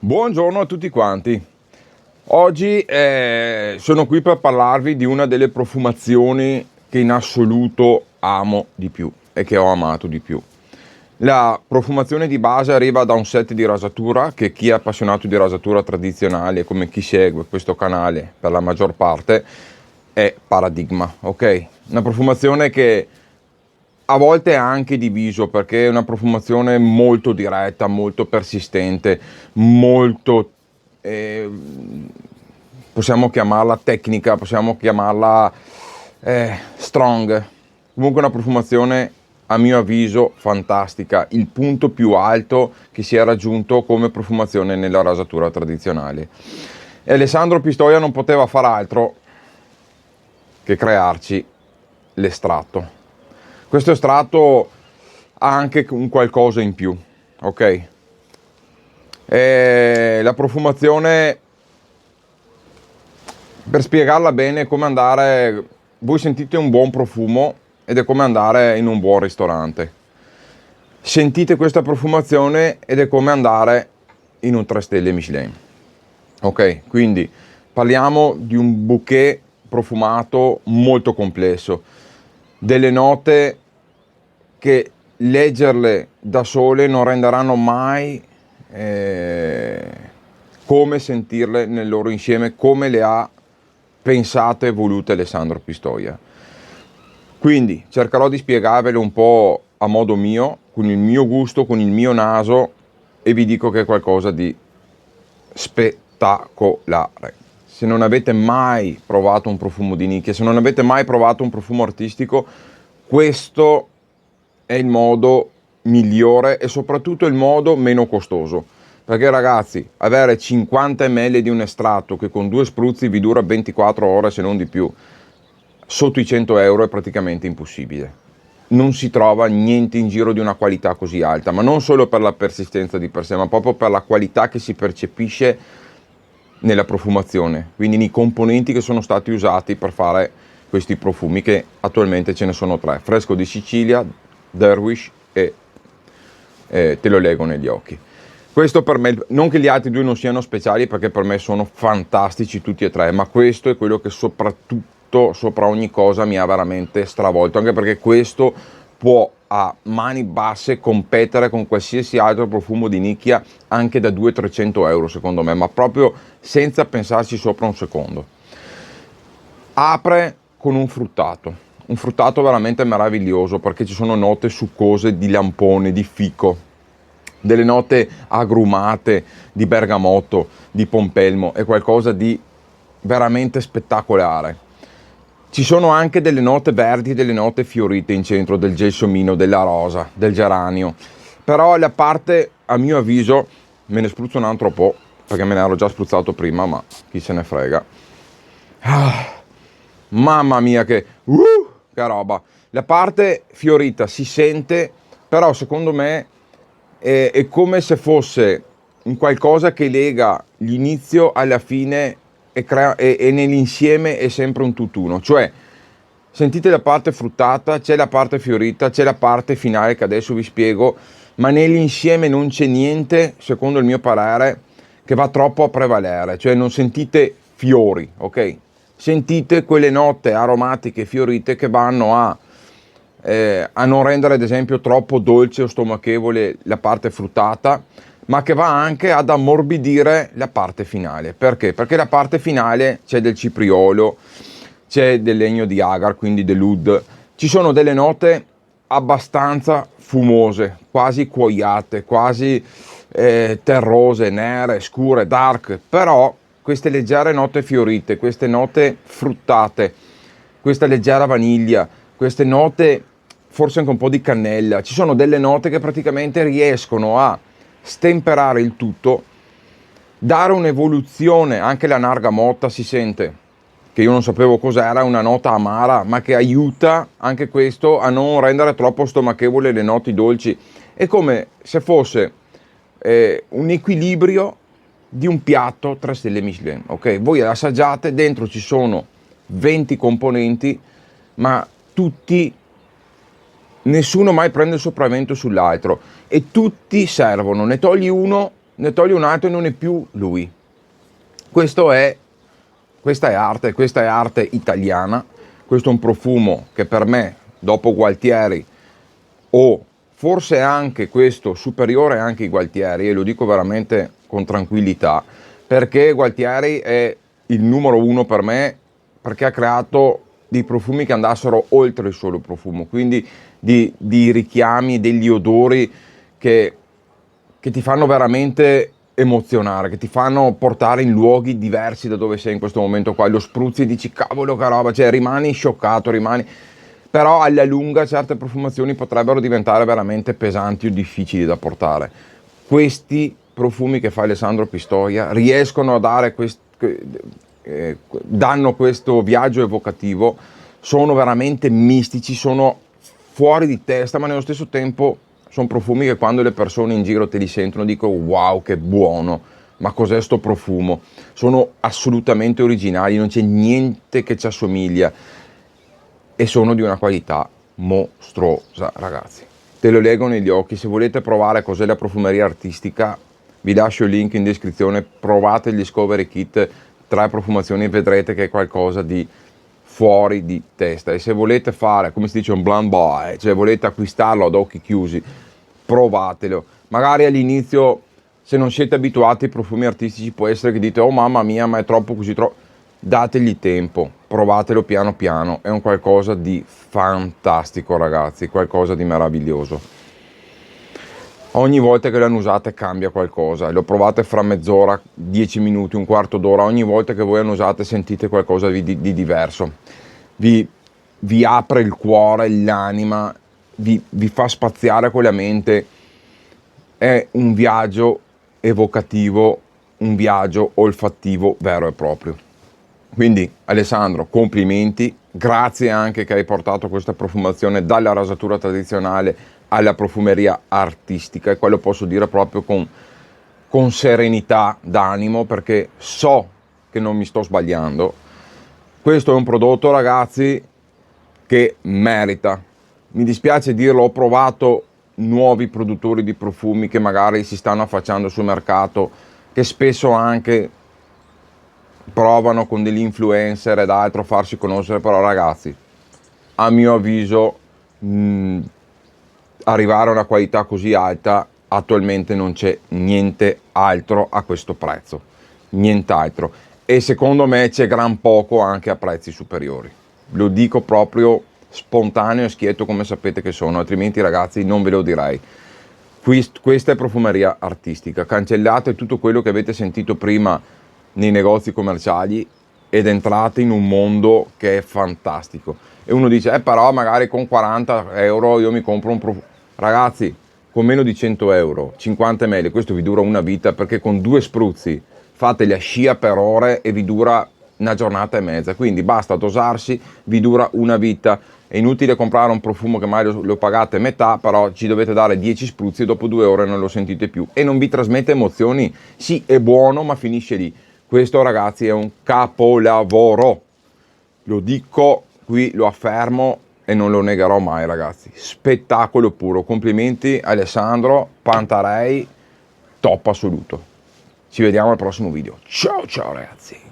Buongiorno a tutti quanti. Oggi sono qui per parlarvi di una delle profumazioni che in assoluto amo di più e che ho amato di più. La profumazione di base arriva da un set di rasatura che chi è appassionato di rasatura tradizionale, come chi segue questo canale per la maggior parte, è Paradigma, ok? Una profumazione che a volte è anche diviso perché è una profumazione molto diretta, molto persistente, molto possiamo chiamarla tecnica, possiamo chiamarla strong. Comunque una profumazione a mio avviso fantastica, il punto più alto che si è raggiunto come profumazione nella rasatura tradizionale. E Alessandro Pistoia non poteva far altro che crearci l'estratto. Questo estratto ha anche un qualcosa in più, ok? La profumazione, per spiegarla bene, è come andare, voi sentite un buon profumo ed è come andare in un buon ristorante. Sentite questa profumazione ed è come andare in un 3 stelle Michelin. Ok, quindi parliamo di un bouquet profumato molto complesso, delle note che leggerle da sole non renderanno mai come sentirle nel loro insieme, come le ha pensate e volute Alessandro Pistoia. Quindi cercherò di spiegarvele un po' a modo mio, con il mio gusto, con il mio naso, e vi dico che è qualcosa di spettacolare. Se non avete mai provato un profumo di nicchia, se non avete mai provato un profumo artistico, questo è il modo migliore e soprattutto il modo meno costoso. Perché ragazzi, avere 50 ml di un estratto che con 2 spruzzi vi dura 24 ore se non di più, sotto i 100 euro è praticamente impossibile. Non si trova niente in giro di una qualità così alta, ma non solo per la persistenza di per sé, ma proprio per la qualità che si percepisce nella profumazione, quindi nei componenti che sono stati usati per fare questi profumi, che attualmente ce ne sono 3: Fresco di Sicilia, Derwish e Te lo leggo negli occhi. Questo per me, non che gli altri due non siano speciali, perché per me sono fantastici tutti e tre, ma questo è quello che soprattutto sopra ogni cosa mi ha veramente stravolto, anche perché questo può a mani basse competere con qualsiasi altro profumo di nicchia anche da 200-300 euro secondo me, ma proprio senza pensarci sopra un secondo. Apre con un fruttato veramente meraviglioso, perché ci sono note succose di lampone, di fico, delle note agrumate di bergamotto, di pompelmo, è qualcosa di veramente spettacolare. Ci sono anche delle note verdi e delle note fiorite in centro, del gelsomino, della rosa, del geranio, però la parte, a mio avviso, me ne spruzzo un altro po', perché me ne ero già spruzzato prima, ma chi se ne frega. Mamma mia che roba. La parte fiorita si sente, però secondo me è come se fosse un qualcosa che lega l'inizio alla fine e nell'insieme è sempre un tutt'uno. Cioè, sentite la parte fruttata, c'è la parte fiorita, c'è la parte finale che adesso vi spiego, ma nell'insieme non c'è niente, secondo il mio parere, che va troppo a prevalere. Cioè non sentite fiori, ok? Sentite quelle note aromatiche fiorite che vanno a non rendere ad esempio troppo dolce o stomachevole la parte fruttata, ma che va anche ad ammorbidire la parte finale. Perché? Perché la parte finale c'è del cipriolo, c'è del legno di agar, quindi dell'oud, ci sono delle note abbastanza fumose, quasi cuoiate, quasi terrose, nere, scure, dark, però queste leggere note fiorite, queste note fruttate, questa leggera vaniglia, queste note forse anche un po' di cannella, ci sono delle note che praticamente riescono a stemperare il tutto, dare un'evoluzione. Anche la nargamotta si sente, che io non sapevo cos'era, una nota amara, ma che aiuta anche questo a non rendere troppo stomachevole le note dolci. È come se fosse un equilibrio di un piatto 3 stelle Michelin, ok? Voi assaggiate, dentro ci sono 20 componenti, ma tutti, nessuno mai prende il sopravvento sull'altro e tutti servono. Ne togli uno ne toglie un altro e non è più lui. Questa è arte italiana. Questo è un profumo che per me, dopo Gualtieri, o forse anche questo superiore anche ai Gualtieri, e lo dico veramente con tranquillità, perché Gualtieri è il numero uno per me, perché ha creato dei profumi che andassero oltre il solo profumo, quindi di richiami, degli odori che ti fanno veramente emozionare, che ti fanno portare in luoghi diversi da dove sei in questo momento qua, lo spruzzi e dici cavolo che roba, cioè rimani scioccato, però alla lunga certe profumazioni potrebbero diventare veramente pesanti o difficili da portare. Questi profumi che fa Alessandro Pistoia riescono a dare danno questo viaggio evocativo, sono veramente mistici, sono fuori di testa, ma nello stesso tempo sono profumi che quando le persone in giro te li sentono dicono wow che buono, ma cos'è sto profumo? Sono assolutamente originali, non c'è niente che ci assomiglia e sono di una qualità mostruosa, ragazzi. Te lo leggo negli occhi. Se volete provare cos'è la profumeria artistica, vi lascio il link in descrizione, provate il Discovery Kit 3 profumazioni e vedrete che è qualcosa di fuori di testa. E se volete fare, come si dice, un blind buy, cioè volete acquistarlo ad occhi chiusi, provatelo. Magari all'inizio, se non siete abituati ai profumi artistici, può essere che dite oh mamma mia, ma è troppo così troppo. Dategli tempo, provatelo piano piano, è un qualcosa di fantastico, ragazzi, qualcosa di meraviglioso. Ogni volta che lo usate cambia qualcosa, lo provate fra mezz'ora, 10 minuti, un quarto d'ora, ogni volta che voi lo usate sentite qualcosa di diverso. Vi apre il cuore, l'anima, vi fa spaziare con la mente. È un viaggio evocativo, un viaggio olfattivo vero e proprio. Quindi Alessandro, complimenti, grazie anche che hai portato questa profumazione dalla rasatura tradizionale alla profumeria artistica, e quello posso dire proprio con serenità d'animo, perché so che non mi sto sbagliando. Questo è un prodotto, ragazzi, che merita. Mi dispiace dirlo, ho provato nuovi produttori di profumi che magari si stanno affacciando sul mercato, che spesso anche provano con degli influencer ed altro a farsi conoscere, però ragazzi, a mio avviso arrivare a una qualità così alta attualmente non c'è niente altro a questo prezzo, nient'altro, e secondo me c'è gran poco anche a prezzi superiori, lo dico proprio spontaneo e schietto come sapete che sono, altrimenti ragazzi non ve lo direi. Questa è profumeria artistica, cancellate tutto quello che avete sentito prima nei negozi commerciali ed entrate in un mondo che è fantastico. E uno dice però magari con 40 euro io mi compro un profumo. Ragazzi, con meno di 100 euro, 50 ml, questo vi dura una vita, perché con 2 spruzzi fate la scia per ore e vi dura una giornata e mezza, quindi basta dosarsi, vi dura una vita. È inutile comprare un profumo che magari lo pagate metà, però ci dovete dare 10 spruzzi e dopo 2 ore non lo sentite più e non vi trasmette emozioni. Sì, è buono, ma finisce lì. Questo, ragazzi, è un capolavoro. Lo dico qui, lo affermo e non lo negherò mai, ragazzi. Spettacolo puro. Complimenti Alessandro Pantarei, top assoluto. Ci vediamo al prossimo video. Ciao ciao ragazzi.